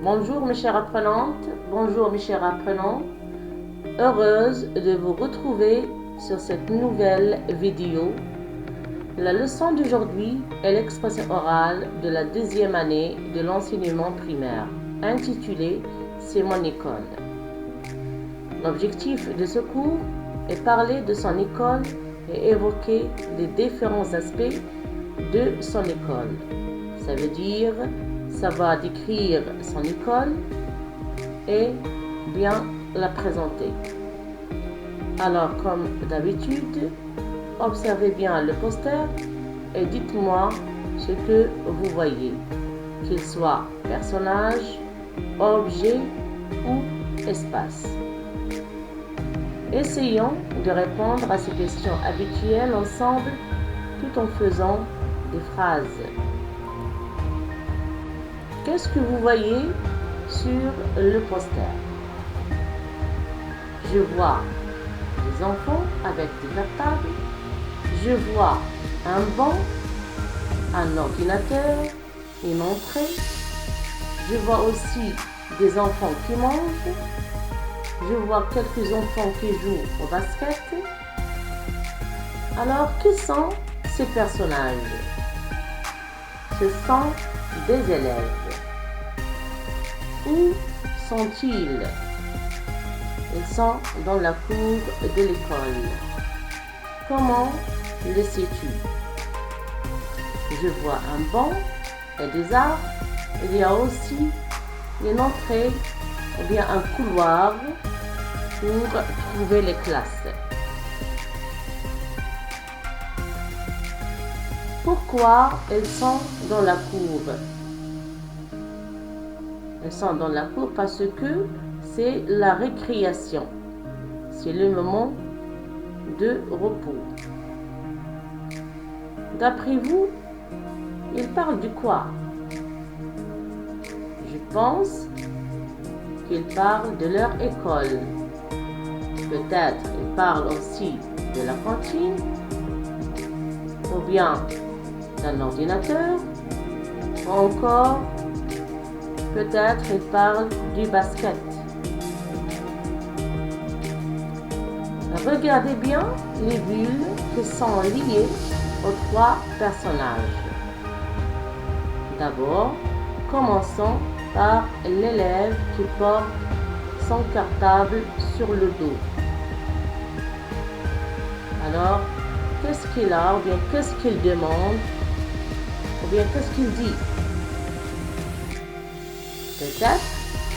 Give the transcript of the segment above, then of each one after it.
Bonjour mes chères apprenantes, bonjour mes chers apprenants. Heureuse de vous retrouver sur cette nouvelle vidéo. La leçon d'aujourd'hui est l'expression orale de la deuxième année de l'enseignement primaire, intitulée « C'est mon école ». L'objectif de ce cours est parler de son école et évoquer les différents aspects de son école. Ça veut dire savoir décrire son école et bien la présenter. Alors, comme d'habitude, observez bien le poster et dites-moi ce que vous voyez, qu'il soit personnage, objet ou espace. Essayons de répondre à ces questions habituelles ensemble tout en faisant des phrases. Qu'est-ce que vous voyez sur le poster? Je vois des enfants avec des cartables. Je vois un banc, un ordinateur, une entrée. Je vois aussi des enfants qui mangent. Je vois quelques enfants qui jouent au basket. Alors, qui sont ces personnages? Ce sont des élèves. Où sont-ils? Ils sont dans la cour de l'école. Comment le sais-tu? Je vois un banc et des arbres. Il y a aussi une entrée ou bien un couloir pour trouver les classes. Pourquoi ils sont dans la cour? Ils sont dans la cour parce que c'est la récréation. C'est le moment de repos. D'après vous, ils parlent de quoi? Je pense qu'ils parlent de leur école. Peut-être ils parlent aussi de la cantine, ou bien d'un ordinateur, ou encore peut-être ils parlent du basket. Regardez bien les bulles qui sont liées aux trois personnages. D'abord, commençons par l'élève qui porte son cartable sur le dos. Alors, qu'est-ce qu'il a, ou bien qu'est-ce qu'il demande, ou bien qu'est-ce qu'il dit? Peut-être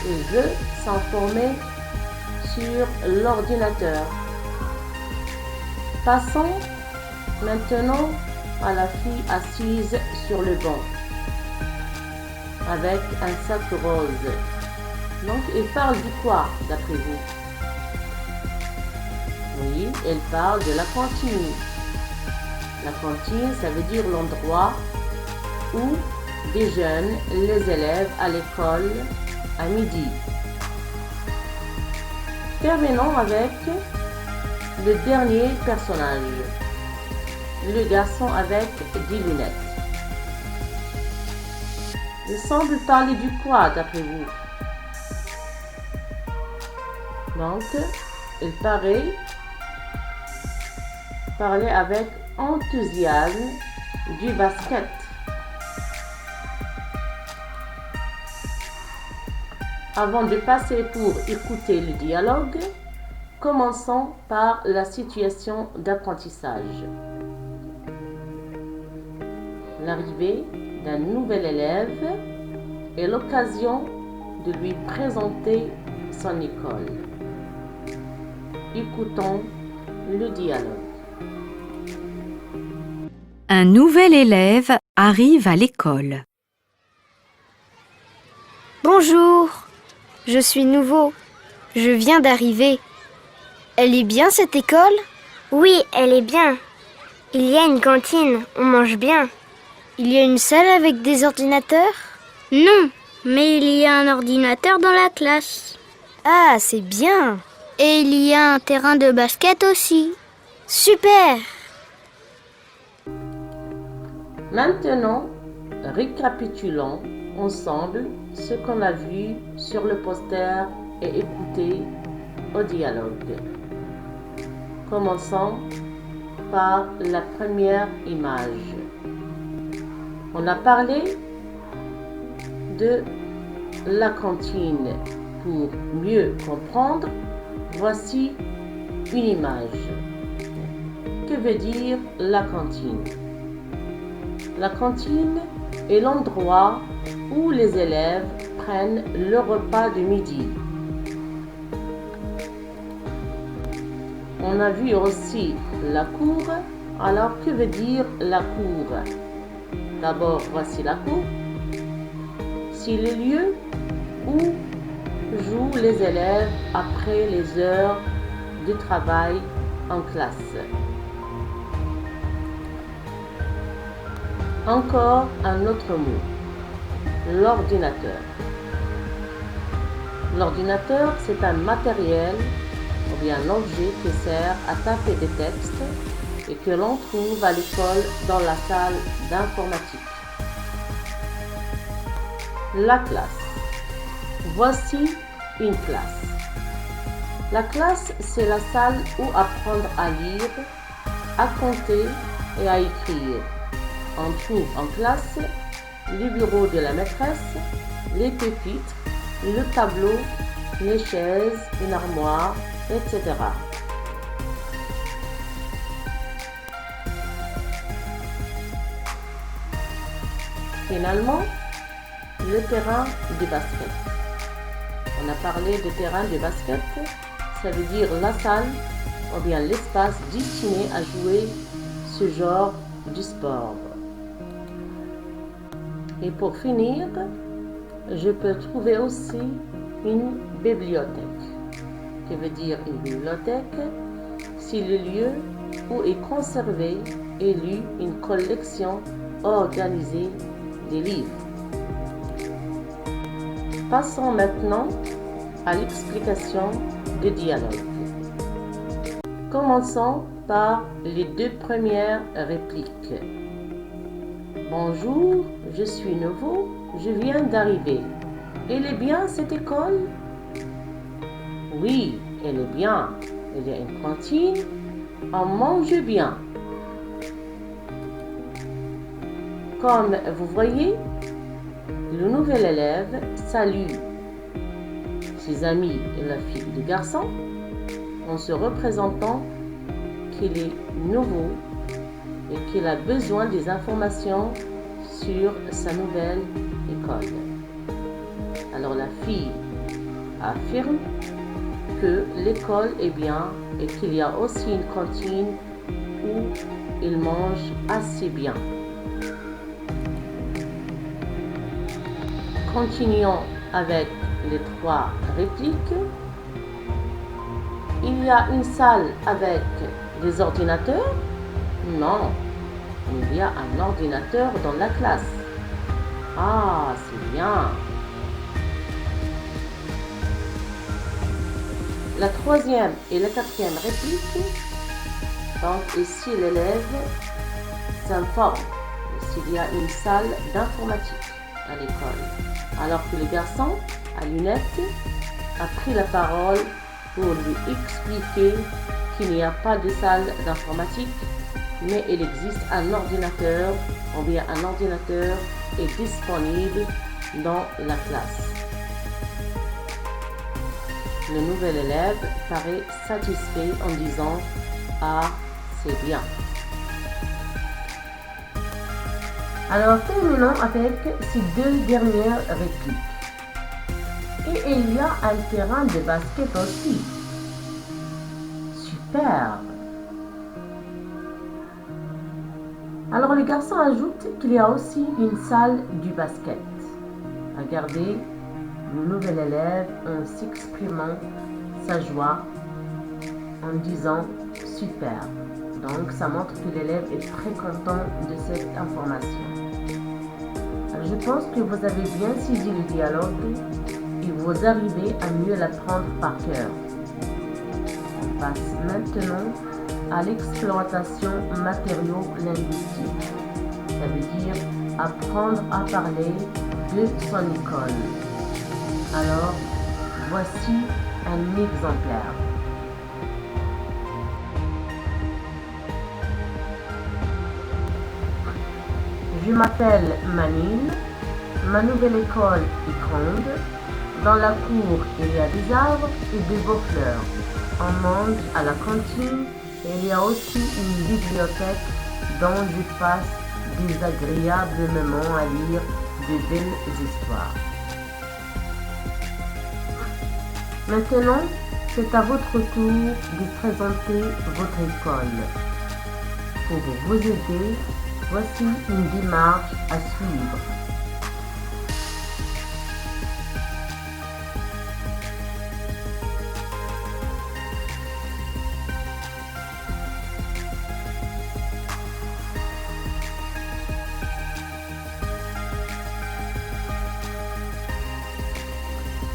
il veut s'informer sur l'ordinateur. Passons maintenant à la fille assise sur le banc avec un sac rose. Donc, il parle de quoi d'après vous? Oui, elle parle de la cantine. La cantine, ça veut dire l'endroit où déjeunent les élèves à l'école à midi. Terminons avec le dernier personnage, le garçon avec des lunettes. Il semble parler du quoi d'après vous? Donc, il paraît parler avec enthousiasme du basket. Avant de passer pour écouter le dialogue, commençons par la situation d'apprentissage. L'arrivée d'un nouvel élève est l'occasion de lui présenter son école. Écoutons le dialogue. Un nouvel élève arrive à l'école. Bonjour, je suis nouveau. Je viens d'arriver. Elle est bien cette école? Oui, elle est bien. Il y a une cantine, on mange bien. Il y a une salle avec des ordinateurs? Non, mais il y a un ordinateur dans la classe. Ah, c'est bien. Et il y a un terrain de basket aussi. Super! Maintenant, récapitulons ensemble ce qu'on a vu sur le poster et écouté au dialogue. Commençons par la première image. On a parlé de la cantine. Pour mieux comprendre, voici une image. Que veut dire la cantine? La cantine est l'endroit où les élèves prennent le repas de midi. On a vu aussi la cour. Alors, que veut dire la cour? D'abord, voici la cour. C'est le lieu où jouent les élèves après les heures de travail en classe. Encore un autre mot, l'ordinateur. L'ordinateur, c'est un matériel ou bien un objet qui sert à taper des textes et que l'on trouve à l'école dans la salle d'informatique. La classe. Voici une classe. La classe, c'est la salle où apprendre à lire, à compter et à écrire. On trouve en classe le bureau de la maîtresse, les pupitres, le tableau, les chaises, une armoire, etc. Finalement, le terrain de basket. On a parlé de terrain de basket, ça veut dire la salle ou bien l'espace destiné à jouer ce genre de sport. Et pour finir, je peux trouver aussi une bibliothèque. Que veut dire une bibliothèque? C'est le lieu où est conservée et lue une collection organisée des livres. Passons maintenant à l'explication du dialogue. Commençons par les deux premières répliques. Bonjour, je suis nouveau, je viens d'arriver. Elle est bien cette école? Oui, elle est bien. Il y a une cantine, on mange bien. Comme vous voyez, le nouvel élève salue ses amis et la fille et le garçon en se représentant qu'il est nouveau et qu'il a besoin des informations sur sa nouvelle école. Alors la fille affirme que l'école est bien et qu'il y a aussi une cantine où il mange assez bien. Continuons avec les trois répliques. Il y a une salle avec des ordinateurs? Non, il y a un ordinateur dans la classe. Ah, c'est bien. La troisième et la quatrième réplique. Donc ici l'élève s'informe s'il y a une salle d'informatique à l'école. Alors que le garçon à lunettes a pris la parole pour lui expliquer qu'il n'y a pas de salle d'informatique, mais il existe un ordinateur, ou bien un ordinateur est disponible dans la classe. Le nouvel élève paraît satisfait en disant « Ah, c'est bien ». Alors terminons avec ces deux dernières répliques. Et il y a un terrain de basket aussi. Super. Alors le garçon ajoute qu'il y a aussi une salle du basket. Regardez le nouvel élève en s'exprimant sa joie en disant super. Donc ça montre que l'élève est très content de cette information. Je pense que vous avez bien saisi le dialogue et vous arrivez à mieux l'apprendre par cœur. On passe maintenant à l'exploitation matériaux linguistique. Ça veut dire apprendre à parler de son école. Alors, voici un exemplaire. Je m'appelle Manil, ma nouvelle école est grande. Dans la cour, il y a des arbres et de beaux fleurs. On mange à la cantine et il y a aussi une bibliothèque dont je passe des agréables moments à lire de belles histoires. Maintenant, c'est à votre tour de présenter votre école. Pour vous aider, voici une démarche à suivre.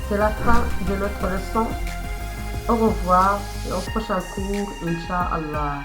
C'est la fin de notre leçon. Au revoir et au prochain cours, Inch'Allah.